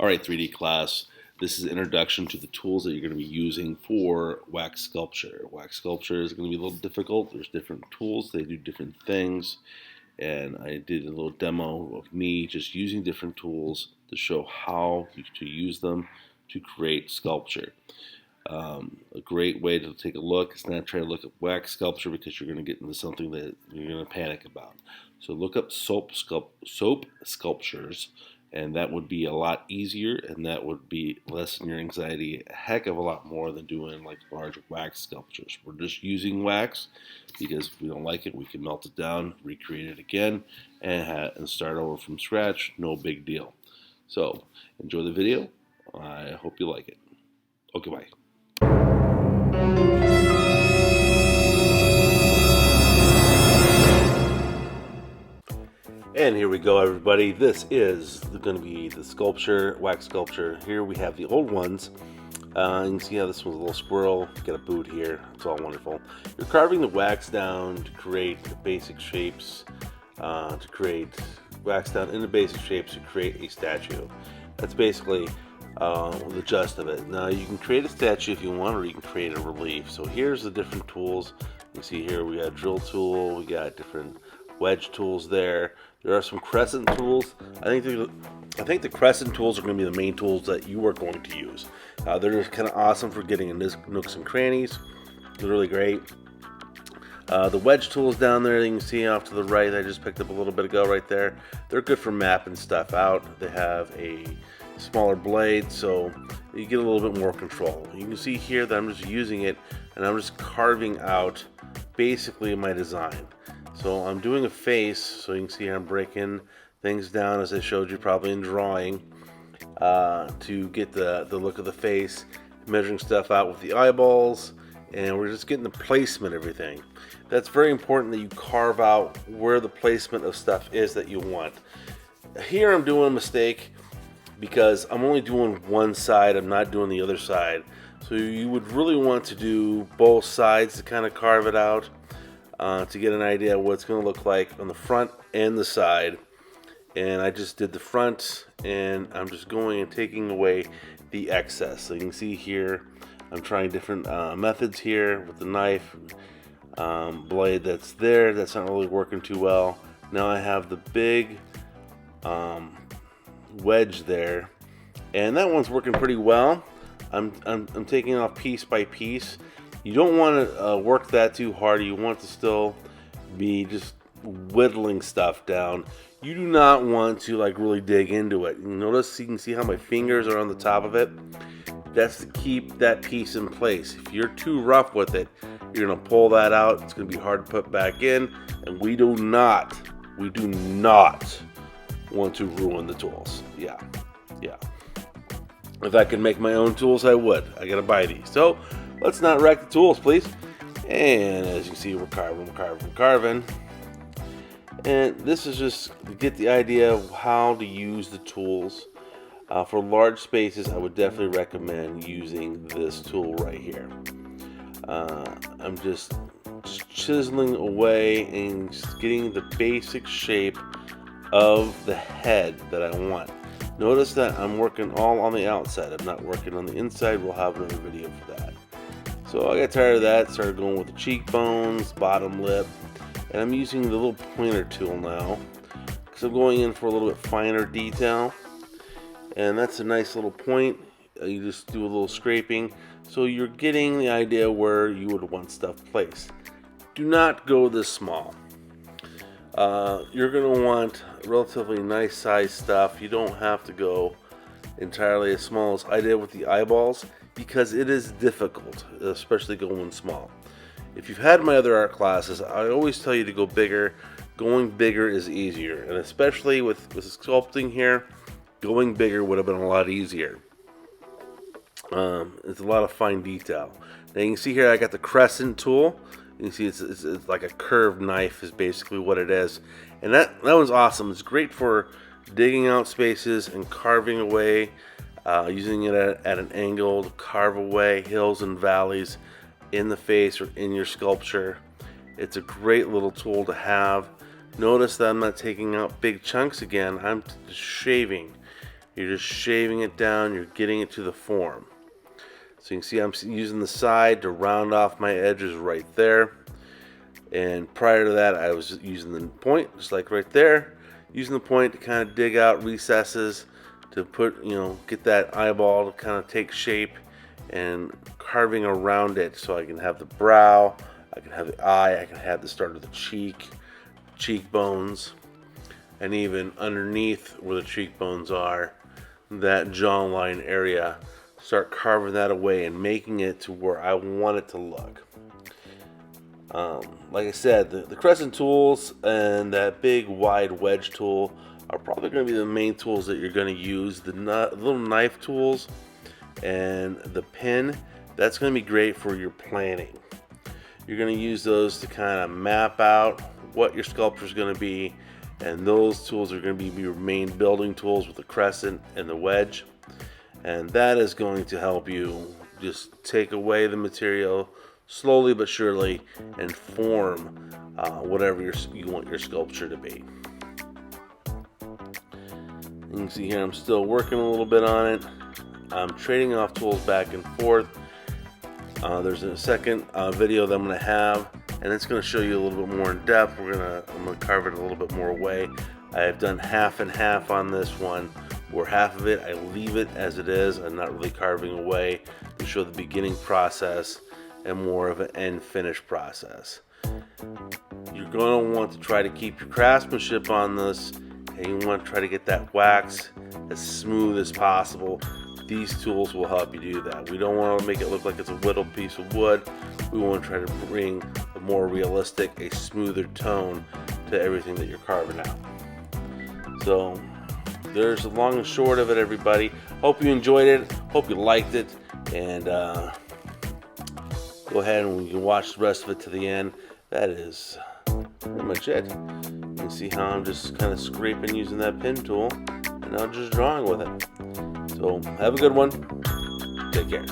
Alright, 3D class, this is introduction to the tools that you're going to be using for wax sculpture. Wax sculpture is going to be a little difficult. There's different tools, they do different things, and I did a little demo of me just using different tools to show how to use them to create sculpture. A great way to take a look is not try to look at wax sculpture because you're going to get into something that you're going to panic about. So look up soap sculptures, and that would be a lot easier, and that would be lessen your anxiety a heck of a lot more than doing like large wax sculptures. We're just using wax because if we don't like it, we can melt it down, recreate it again, and start over from scratch. No big deal. So enjoy the video. I hope you like it. Okay, bye. And here we go, everybody. This is going to be the sculpture, wax sculpture. Here we have the old ones. You can see how this one's a little squirrel. Got a boot here. It's all wonderful. You're carving the wax down to create the basic shapes, wax down in the basic shapes to create a statue. That's basically the gist of it. Now you can create a statue if you want, or you can create a relief. So here's the different tools. You see here we got a drill tool, we got different wedge tools there. There are some crescent tools. I think the crescent tools are going to be the main tools that you are going to use. They're just kind of awesome for getting in nooks and crannies. They're really great. The wedge tools down there, you can see off to the right, I just picked up a little bit ago right there. They're good for mapping stuff out. They have a smaller blade, so you get a little bit more control. You can see here that I'm just using it, and I'm just carving out basically my design. So I'm doing a face, so you can see I'm breaking things down as I showed you probably in drawing to get the look of the face, measuring stuff out with the eyeballs, and we're just getting the placement of everything. That's very important that you carve out where the placement of stuff is that you want. Here I'm doing a mistake because I'm only doing one side, I'm not doing the other side. So you would really want to do both sides to kind of carve it out. To get an idea of what it's going to look like on the front and the side. And I just did the front, and I'm just going and taking away the excess. So you can see here I'm trying different methods here with the knife blade that's there. That's not really working too well. Now I have the big wedge there, and that one's working pretty well. I'm taking it off piece by piece. You don't want to work that too hard. You want to still be just whittling stuff down. You do not want to like really dig into it. Notice you can see how my fingers are on the top of it. That's to keep that piece in place. If you're too rough with it, you're going to pull that out. It's going to be hard to put back in, and we do not want to ruin the tools. Yeah. If I could make my own tools, I would. I got to buy these. So let's not wreck the tools, please. And as you see, we're carving. And this is just to get the idea of how to use the tools. For large spaces, I would definitely recommend using this tool right here. I'm just chiseling away and just getting the basic shape of the head that I want. Notice that I'm working all on the outside. I'm not working on the inside. We'll have another video for that. So I got tired of that, started going with the cheekbones, bottom lip, and I'm using the little pointer tool now because I'm going in for a little bit finer detail. And that's a nice little point. You just do a little scraping, so you're getting the idea where you would want stuff placed. Do not go this small. You're going to want relatively nice size stuff. You don't have to go entirely as small as I did with the eyeballs, because it is difficult, especially going small. If you've had my other art classes, I always tell you to go bigger. Going bigger is easier, and especially with sculpting here, going bigger would have been a lot easier. It's a lot of fine detail. Now you can see here I got the crescent tool. You can see it's like a curved knife is basically what it is, and that one's awesome. It's great for digging out spaces and carving away. Using it at an angle to carve away hills and valleys in the face or in your sculpture. It's a great little tool to have. Notice that I'm not taking out big chunks again. I'm just shaving. You're just shaving it down, you're getting it to the form. So you can see I'm using the side to round off my edges right there. And prior to that, I was using the point, just like right there. Using the point to kind of dig out recesses to put, get that eyeball to kind of take shape, and carving around it so I can have the brow, I can have the eye, I can have the start of the cheekbones, and even underneath where the cheekbones are, that jawline area, start carving that away and making it to where I want it to look. Like I said, the crescent tools and that big wide wedge tool are probably going to be the main tools that you're going to use. The little knife tools and the pin, that's going to be great for your planning. You're going to use those to kind of map out what your sculpture is going to be, and those tools are going to be your main building tools with the crescent and the wedge, and that is going to help you just take away the material slowly but surely and form whatever you want your sculpture to be. You can see here I'm still working a little bit on it. I'm trading off tools back and forth. There's a second video that I'm going to have, and it's going to show you a little bit more in depth. I'm going to carve it a little bit more away. I have done half and half on this one, where half of it I leave it as it is. I'm not really carving away to show the beginning process and more of an end finish process. You're going to want to try to keep your craftsmanship on this, and you want to try to get that wax as smooth as possible. These tools will help you do that. We don't want to make it look like it's a whittled piece of wood. We want to try to bring a more realistic, a smoother tone to everything that you're carving out. So there's the long and short of it, everybody. Hope you enjoyed it. Hope you liked it. And go ahead and you can watch the rest of it to the end. That is pretty much it. You can see how I'm just kind of scraping using that pin tool, and I'm just drawing with it. So have a good one. Take care.